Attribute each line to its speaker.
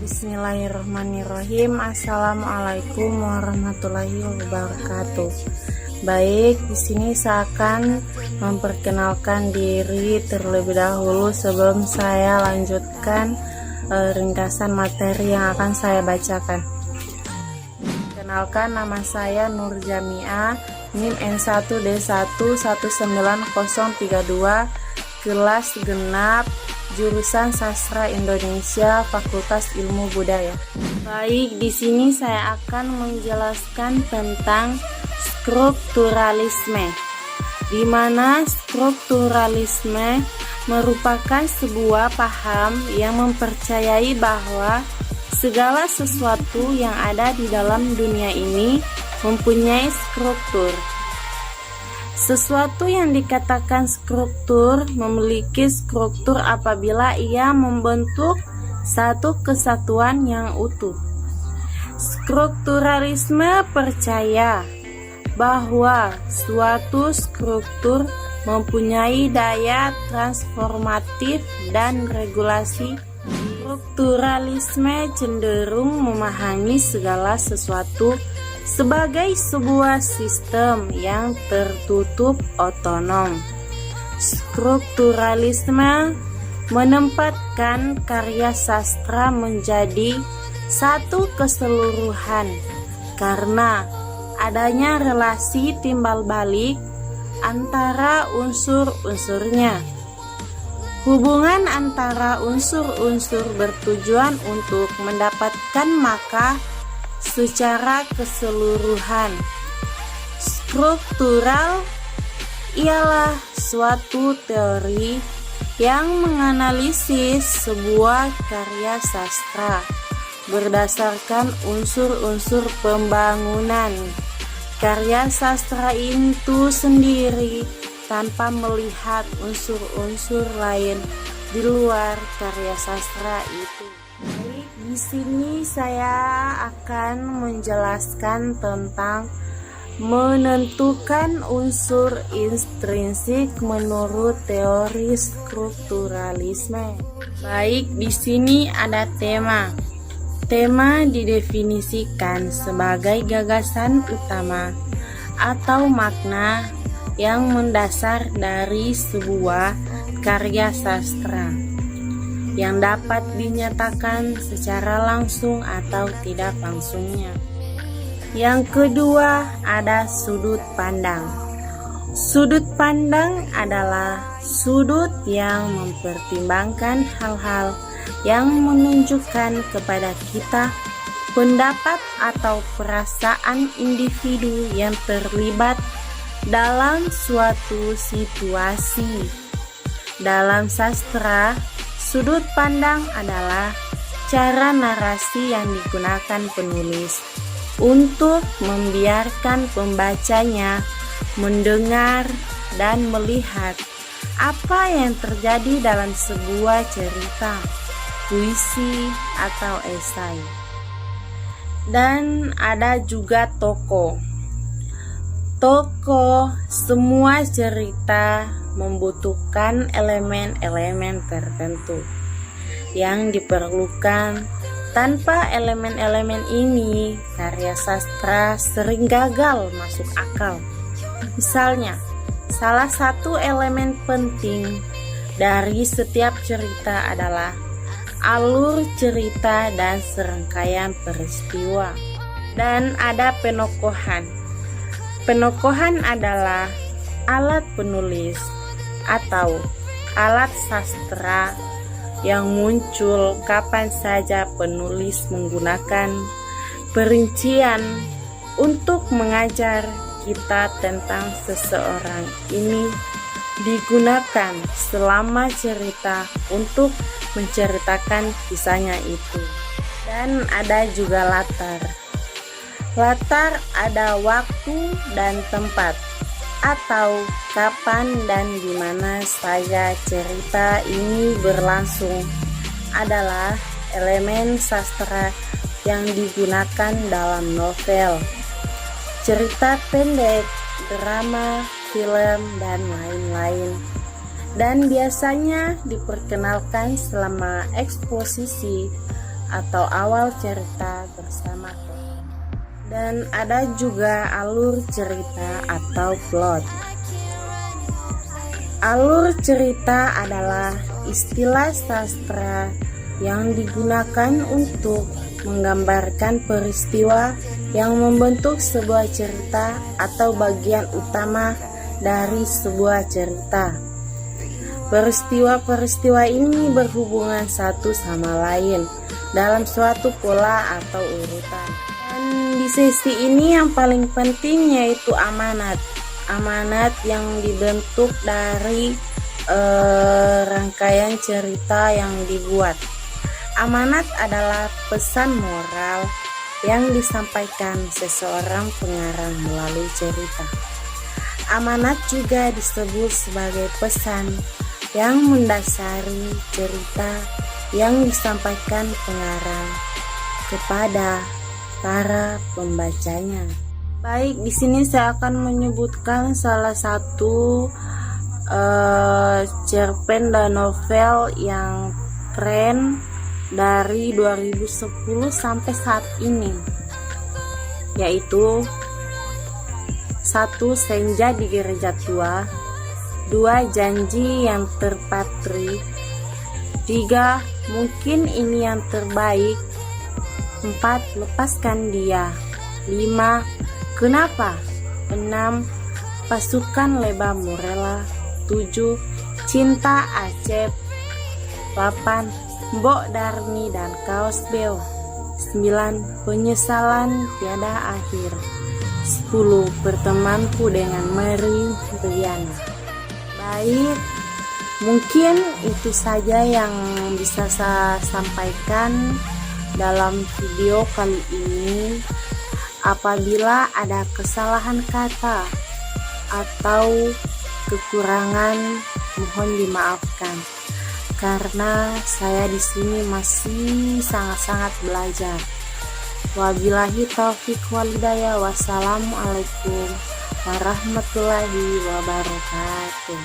Speaker 1: Bismillahirrahmanirrahim. Assalamualaikum warahmatullahi wabarakatuh. Baik, di sini saya akan memperkenalkan diri terlebih dahulu sebelum saya lanjutkan ringkasan materi yang akan saya bacakan. Kenalkan, nama saya Nur Jamia, NIM N1D1 19032, kelas genap, jurusan Sastra Indonesia, Fakultas Ilmu Budaya. Baik, di sini saya akan menjelaskan tentang strukturalisme, di mana strukturalisme merupakan sebuah paham yang mempercayai bahwa segala sesuatu yang ada di dalam dunia ini mempunyai struktur. Sesuatu yang dikatakan struktur memiliki struktur apabila ia membentuk satu kesatuan yang utuh. Strukturalisme percaya bahwa suatu struktur mempunyai daya transformatif dan regulasi. Strukturalisme cenderung memahami segala sesuatu sebagai sebuah sistem yang tertutup otonom. Strukturalisme menempatkan karya sastra menjadi satu keseluruhan karena adanya relasi timbal balik antara unsur-unsurnya. Hubungan antara unsur-unsur bertujuan untuk mendapatkan maka secara keseluruhan. Struktural ialah suatu teori yang menganalisis sebuah karya sastra berdasarkan unsur-unsur pembangunan karya sastra itu sendiri tanpa melihat unsur-unsur lain di luar karya sastra itu. Di sini saya akan menjelaskan tentang menentukan unsur intrinsik menurut teori strukturalisme. Baik, di sini ada tema. Tema didefinisikan sebagai gagasan utama atau makna yang mendasar dari sebuah karya sastra yang dapat dinyatakan secara langsung atau tidak langsungnya. Yang kedua, ada sudut pandang. Sudut pandang adalah sudut yang mempertimbangkan hal-hal yang menunjukkan kepada kita pendapat atau perasaan individu yang terlibat dalam suatu situasi. Dalam sastra, sudut pandang adalah cara narasi yang digunakan penulis untuk membiarkan pembacanya mendengar dan melihat apa yang terjadi dalam sebuah cerita, puisi, atau esai. Dan ada juga tokoh. Tokoh, semua cerita membutuhkan elemen-elemen tertentu yang diperlukan. Tanpa elemen-elemen ini, karya sastra sering gagal masuk akal. Misalnya, salah satu elemen penting dari setiap cerita adalah alur cerita dan serangkaian peristiwa. Dan ada penokohan. Penokohan adalah alat penulis atau alat sastra yang muncul kapan saja penulis menggunakan perincian untuk mengajar kita tentang seseorang. Ini digunakan selama cerita untuk menceritakan kisahnya itu. Dan ada juga latar. Latar ada waktu dan tempat, atau kapan dan di mana saja cerita ini berlangsung adalah elemen sastra yang digunakan dalam novel, cerita pendek, drama, film, dan lain-lain. Dan biasanya diperkenalkan selama eksposisi atau awal cerita bersamaku. Dan ada juga alur cerita atau plot. Alur cerita adalah istilah sastra yang digunakan untuk menggambarkan peristiwa yang membentuk sebuah cerita atau bagian utama dari sebuah cerita. Peristiwa-peristiwa ini berhubungan satu sama lain dalam suatu pola atau urutan. Dan di sesi ini yang paling penting yaitu amanat. Amanat yang dibentuk dari rangkaian cerita yang dibuat. Amanat adalah pesan moral yang disampaikan seseorang pengarang melalui cerita. Amanat juga disebut sebagai pesan yang mendasari cerita yang disampaikan pengarang kepada para pembacanya. Baik, di sini saya akan menyebutkan salah satu cerpen dan novel yang keren dari 2010 sampai saat ini, yaitu 1. Senja di Gereja Tua, 2. Janji yang terpatri, 3. Mungkin ini yang terbaik, 4. Lepaskan dia, 5. Kenapa, 6. Pasukan Leba Murela, 7. Cinta Acep, 8. Mbok Darmi dan Kaos Beo, 9. Penyesalan tiada akhir, 10. Bertemanku dengan Mary Riana. Baik, mungkin itu saja yang bisa saya sampaikan dalam video kali ini. Apabila ada kesalahan kata atau kekurangan, mohon dimaafkan. Karena saya di sini masih sangat-sangat belajar. Wabillahi taufiq walhidayah. Wassalamualaikum warahmatullahi wabarakatuh.